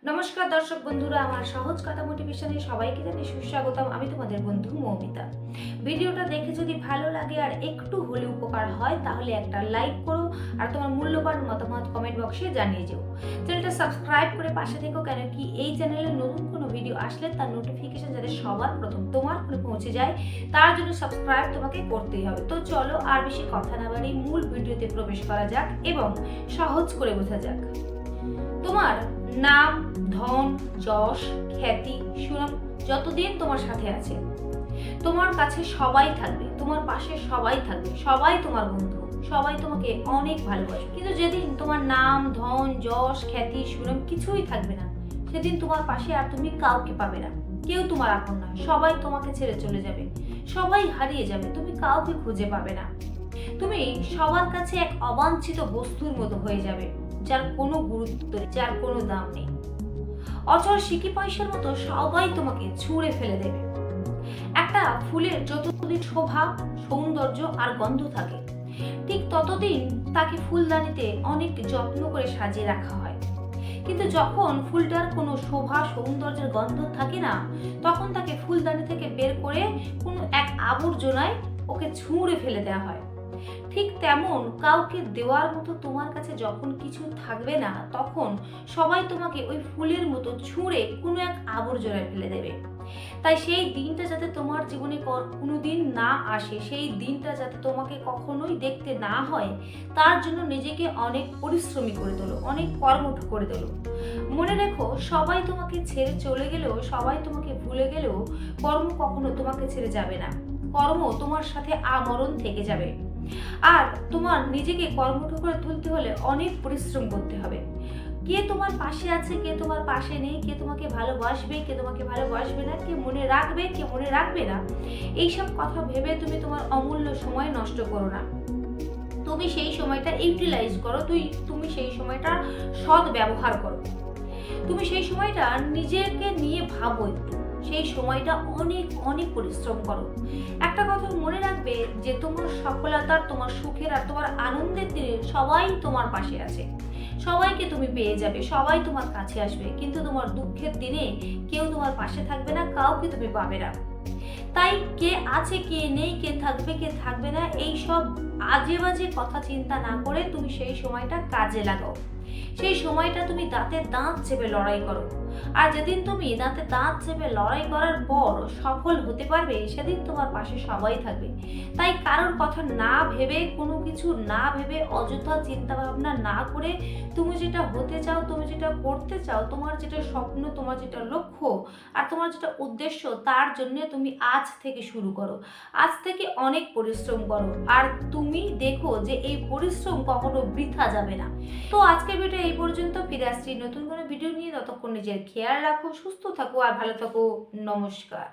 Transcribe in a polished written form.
নমস্কার দর্শক বন্ধুরা, আমার সহজ কথা মোটিভেশনে সবাইকে জানাই সুস্বাগতম। আমি তোমাদের বন্ধু মৌমিতা। ভিডিওটা দেখে যদি ভালো লাগে আর একটু হলে উপকার হয় তাহলে একটা লাইক করো আর তোমার মূল্যবান মতামত কমেন্ট বক্সে জানিয়ে যেও। চ্যানেলটা সাবস্ক্রাইব করে পাশে থেকো, কেন কি এই চ্যানেলে নতুন কোনো ভিডিও আসলে তার নোটিফিকেশন যাতে সবার প্রথম তোমার ফোনে পৌঁছে যায়, তার জন্য সাবস্ক্রাইব তোমাকে করতেই হবে। তো চলো আর বেশি কথা না বাড়িয়ে মূল ভিডিওতে প্রবেশ করা যাক এবং সহজ করে বোঝা যাক। তোমার নাম, ধন, যশ, খ্যাতি, সুনাম যতদিন তোমার সাথে আছে, তোমার কাছে সবাই থাকবে, তোমার পাশে সবাই থাকবে, সবাই তোমার বন্ধু, সবাই তোমাকে অনেক ভালোবাসবে। কিন্তু যেদিন তোমার নাম, ধন, যশ, খ্যাতি, সুনাম কিছুই থাকবে না, সেদিন তোমার পাশে আর তুমি কাউকে পাবে না। কেউ তোমার আপন না, সবাই তোমাকে ছেড়ে চলে যাবে, সবাই হারিয়ে যাবে, তুমি কাউকে খুঁজে পাবে না। তুমি সবার কাছে এক অবাঞ্ছিত বস্তুর মতো হয়ে যাবে, যার কোনো গুরুত্ব, যার কোনো দাম নেই। অচল সিকি পয়সার মতো সবাই তোমাকে ছুঁড়ে ফেলে দেবে। একটা ফুলের যতদিন শোভা, সৌন্দর্য আর গন্ধ থাকে, ঠিক ততদিন তাকে ফুলদানিতে অনেক যত্ন করে সাজিয়ে রাখা হয়। কিন্তু যখন ফুলটার কোনো শোভা, সৌন্দর্যের গন্ধ থাকে না, তখন তাকে ফুলদানি থেকে বের করে কোনো এক আবর্জনায় ওকে ছুঁড়ে ফেলে দেওয়া হয়। ঠিক তেমন কাউকে দেওয়ার মতো তোমার কাছে যখন কিছু থাকবে না, তখন সবাই তোমাকে ওই ফুলের মতো ছুঁড়ে কোনো এক আবর্জনায় ফেলে দেবে। তাই সেই দিনটা যাতে তোমার জীবনে কোনোদিন না আসে, সেই দিনটা যাতে তোমাকে কখনোই দেখতে না হয়, তার জন্য নিজেকে অনেক পরিশ্রমী করে তোলো, অনেক কর্মঠ করে তোলো। মনে রেখো, সবাই তোমাকে ছেড়ে চলে গেলেও, সবাই তোমাকে ভুলে গেলেও, কর্ম কখনো তোমাকে ছেড়ে যাবে না। কর্ম তোমার সাথে আমরণ থেকে যাবে। আর তোমার নিজেকে কর্মঠ করে তুলতে হলে অনেক পরিশ্রম করতে হবে। কে তোমার পাশে আছে, কে তোমার পাশে নেই, কে তোমাকে ভালোবাসবে, কে তোমাকে ভালোবাসবে না, কে মনে রাখবে, কে মনে রাখবে না, এইসব কথা ভেবে তুমি তোমার অমূল্য সময় নষ্ট করো না। তুমি সেই সময়টা ইউটিলাইজ করো, তুমি সেই সময়টা সৎ ব্যবহার করো। তুমি সেই সময়টা নিজেকে নিয়ে ভাবো একটু, সেই সময়টা অনেক অনেক পরিশ্রম করো। একটা কথা মনে রাখবে যে তোমার সফলতার, তোমার সুখের আর তোমার আনন্দের দিনে সবাই তোমার পাশে আছে, সবাইকে তুমি পেয়ে যাবে, সবাই তোমার কাছে আসবে। কিন্তু তোমার দুঃখের দিনে কেউ তোমার পাশে থাকবে না, কাউকে তুমি পাবে না। তাই কে আছে, কে নেই, কে থাকবে, কে থাকবে না, এই সব আজে বাজে কথা চিন্তা না করে তুমি সেই সময়টা কাজে লাগাও। সেই সময়টা তুমি দাঁতে দাঁত চেপে লড়াই করো। আর যেদিন তুমি দাঁতে দাঁত চেপে লড়াই করার পর সফল হতে পারবে, সেদিন তোমার পাশে সবাই থাকবে। তাই কারোর কথা না ভেবে, কোনো কিছু না ভেবে, অযথা চিন্তা ভাবনা না করে, তুমি যেটা হতে চাও, তুমি যেটা করতে চাও, তোমার যেটা স্বপ্ন, তোমার যেটা লক্ষ্য আর তোমার যেটা উদ্দেশ্য, তার জন্য তুমি আজ থেকে শুরু করো। আজ থেকে অনেক পরিশ্রম করো, আর তুমি দেখো যে এই পরিশ্রম কখনো বৃথা যাবে না। তো আজকের ভিডিও এই পর্যন্ত। ফিরে আসছি নতুন কোনো ভিডিও নিয়ে। ততক্ষণ নিজের খেয়াল রাখো, সুস্থ থাকো আর ভালো থাকো। নমস্কার।